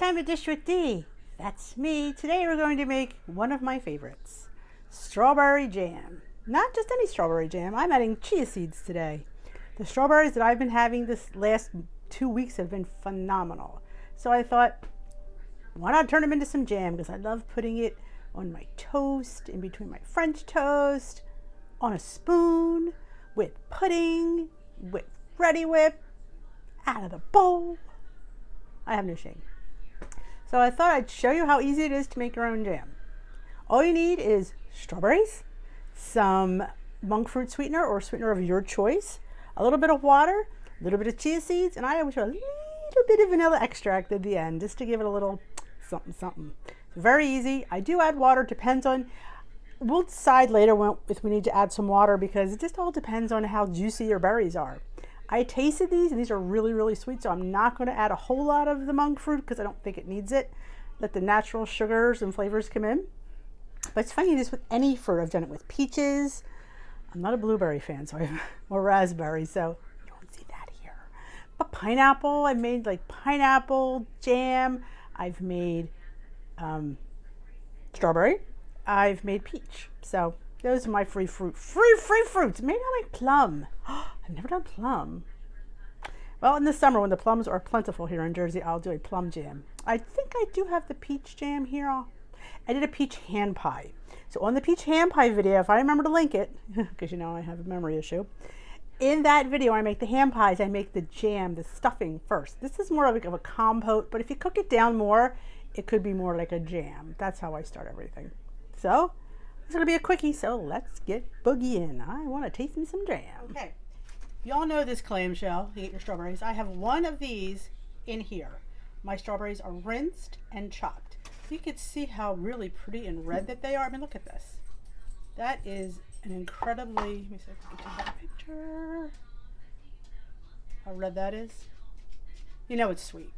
time to dish with Dee. That's me. Today we're going to make one of my favorites, strawberry jam. Not just any strawberry jam. I'm adding chia seeds today. The strawberries that I've been having this last 2 weeks have been phenomenal. So I thought, why not turn them into some jam? Because I love putting it on my toast, in between my French toast, on a spoon, with pudding, with Ready Whip, out of the bowl. I have no shame. So I thought I'd show you how easy it is to make your own jam. All you need is strawberries, some monk fruit sweetener or sweetener of your choice, a little bit of water, a little bit of chia seeds, and I always put a little bit of vanilla extract at the end just to give it a little something something. It's very easy. I do add water, depends on, we'll decide later if we need to add some water because it just all depends on how juicy your berries are. I tasted these and these are really, really sweet, so I'm not going to add a whole lot of the monk fruit because I don't think it needs it. Let the natural sugars and flavors come in. But it's funny, this with any fruit. I've done it with peaches. I'm not a blueberry fan, so I have more raspberry, so you don't see that here. But pineapple, I made like pineapple jam. I've made strawberry. I've made peach. So those are my free fruits. Maybe I'll make plum. I've never done plum. Well, in the summer when the plums are plentiful here in Jersey, I'll do a plum jam. I think I do have the peach jam here. I did a peach hand pie. So on the peach hand pie video, if I remember to link it, because you know I have a memory issue, in that video I make the hand pies, I make the jam, the stuffing first. This is more of a compote, but if you cook it down more, it could be more like a jam. That's how I start everything. So it's going to be a quickie, so let's get boogie in. I want to taste me some jam. Okay, you all know this clamshell, you get your strawberries. I have one of these in here. My strawberries are rinsed and chopped. You can see how really pretty and red that they are. I mean, look at this. That is an incredibly, let me see if I can get that picture. How red that is. You know it's sweet.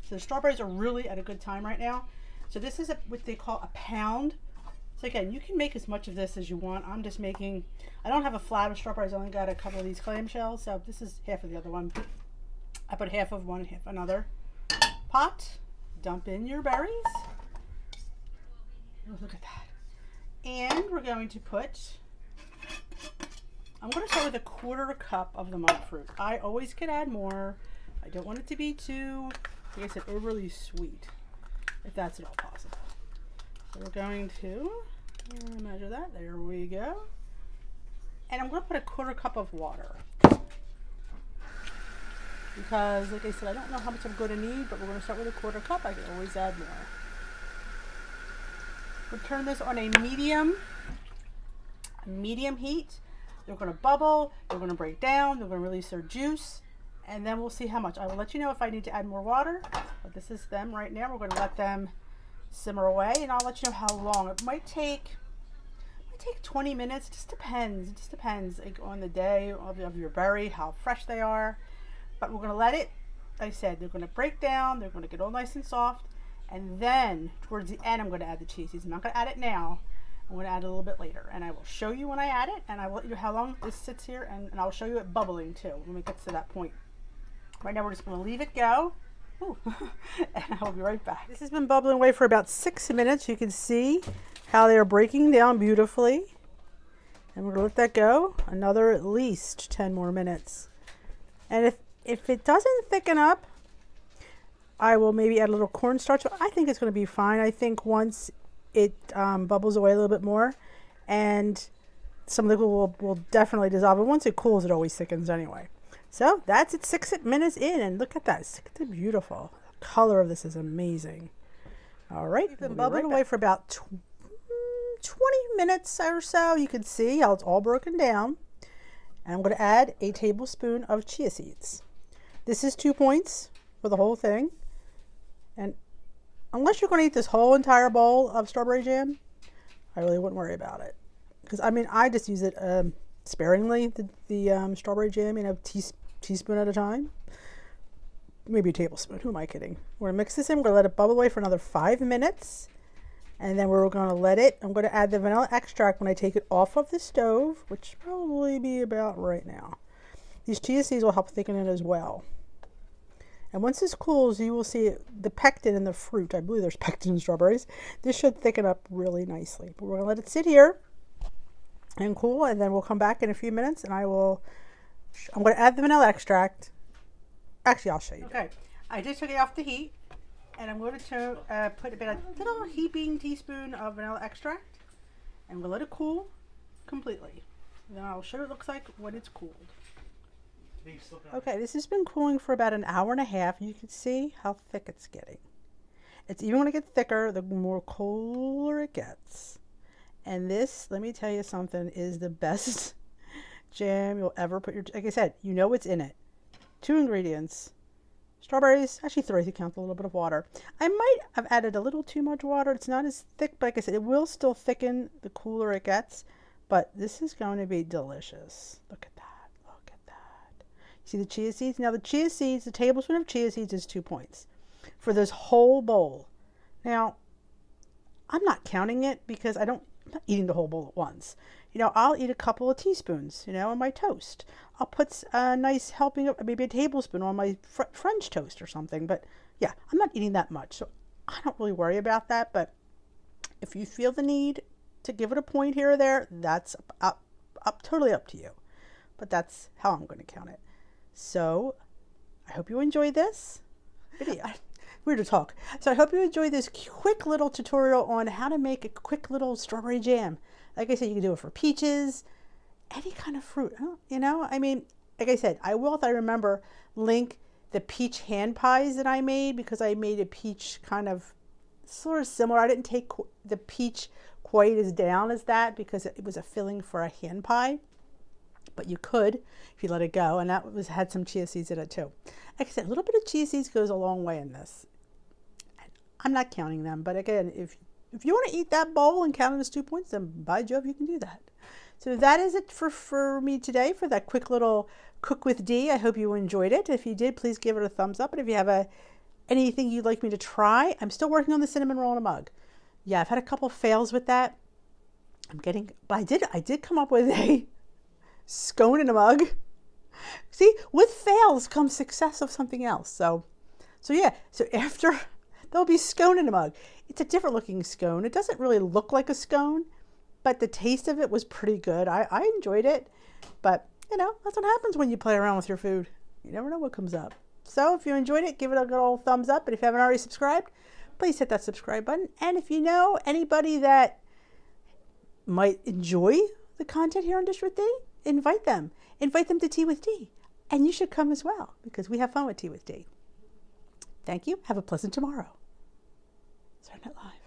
So the strawberries are really at a good time right now. So this is what they call a pound. So again, you can make as much of this as you want. I'm just making, I don't have a flat of strawberries. I only got a couple of these clamshells. So this is half of the other one. I put half of one and half another. Pot, dump in your berries. Oh, look at that. And we're going to put, I'm going to start with 1/4 cup of the monk fruit. I always can add more. I don't want it to be too, like I said, overly sweet, if that's at all possible. So we're going to measure that. There we go. And I'm going to put 1/4 cup of water. Because, like I said, I don't know how much I'm going to need, but we're going to start with 1/4 cup. I can always add more. We'll turn this on a medium heat. They're going to bubble, they're going to break down, they're going to release their juice, and then we'll see how much. I will let you know if I need to add more water, but this is them right now. We're going to let them simmer away, and I'll let you know how long. It might take 20 minutes. It just depends. It just depends like, on the day of your berry, how fresh they are. But we're going to let it, like I said, they're going to break down, they're going to get all nice and soft, and then towards the end I'm going to add the chia seeds. I'm not going to add it now. I'm going to add it a little bit later, and I will show you when I add it, and I will let you know how long this sits here, and I'll show you it bubbling too when it gets to that point. Right now we're just going to leave it go. Ooh. And I'll be right back. This has been bubbling away for about 6 minutes. You can see how they are breaking down beautifully. And we're going to let that go another at least 10 more minutes. And if it doesn't thicken up, I will maybe add a little cornstarch. I think it's going to be fine. I think once it bubbles away a little bit more and some liquid will definitely dissolve. And once it cools, it always thickens anyway. So that's it, 6 minutes in, and look at that. Look at the beautiful the color of this is amazing. All right, we've been bubbling away for about 20 minutes or so. You can see how it's all broken down. And I'm going to add a tablespoon of chia seeds. This is 2 points for the whole thing. And unless you're going to eat this whole entire bowl of strawberry jam, I really wouldn't worry about it. Because I mean, I just use it sparingly, the strawberry jam, you know, teaspoon at a time. Maybe a tablespoon, who am I kidding? We're going to mix this in, we're going to let it bubble away for another 5 minutes. And then we're going to let it, I'm going to add the vanilla extract when I take it off of the stove, which probably be about right now. These chia seeds will help thicken it as well. And once this cools, you will see the pectin in the fruit. I believe there's pectin in strawberries. This should thicken up really nicely. But we're going to let it sit here and cool, and then we'll come back in a few minutes, and I'm going to add the vanilla extract. Actually, I'll show you. Okay, I just took it off the heat, and I'm going to put about a little heaping teaspoon of vanilla extract, and we'll let it cool completely. And then I'll show you what it looks like when it's cooled. Okay, this has been cooling for about an hour and a half. You can see how thick it's getting. It's even going to get thicker the more cooler it gets. And this, let me tell you something, is the best jam you'll ever put your, like I said, you know what's in it. 2 ingredients. Strawberries, actually 3 if you count a little bit of water. I might have added a little too much water. It's not as thick, but like I said, it will still thicken the cooler it gets. But this is going to be delicious. Look at that. Look at that. See the chia seeds? Now the chia seeds, the tablespoon of chia seeds is 2 points for this whole bowl. Now, I'm not counting it because I'm not eating the whole bowl at once. You know, I'll eat a couple of teaspoons, you know, on my toast. I'll put a nice helping of, maybe a tablespoon on my French toast or something. But yeah, I'm not eating that much. So I don't really worry about that. But if you feel the need to give it a point here or there, that's totally up to you. But that's how I'm going to count it. So I hope you enjoyed this video. Weird to talk. So I hope you enjoyed this quick little tutorial on how to make a quick little strawberry jam. Like I said, you can do it for peaches, any kind of fruit. You know, I mean, like I said, I will, if I remember, link the peach hand pies that I made, because I made a peach kind of sort of similar. I didn't take the peach quite as down as that because it was a filling for a hand pie. But you could if you let it go, and that had some chia seeds in it too. Like I said, a little bit of chia seeds goes a long way in this. I'm not counting them, but again, if you want to eat that bowl and count it as 2 points, then by Jove, you can do that. So that is it for me today for that quick little Cook with D. I hope you enjoyed it. If you did, please give it a thumbs up. And if you have anything you'd like me to try, I'm still working on the cinnamon roll in a mug. Yeah, I've had a couple fails with that. But I did come up with a scone in a mug. See, with fails comes success of something else. So yeah, so after there'll be scone in a mug. It's a different looking scone. It doesn't really look like a scone, but the taste of it was pretty good. I enjoyed it, but you know, that's what happens when you play around with your food. You never know what comes up. So if you enjoyed it, give it a good old thumbs up. And if you haven't already subscribed, please hit that subscribe button. And if you know anybody that might enjoy the content here on Dish with D, invite them. Invite them to Tea with D. And you should come as well, because we have fun with Tea with D. Thank you. Have a pleasant tomorrow. Start Live.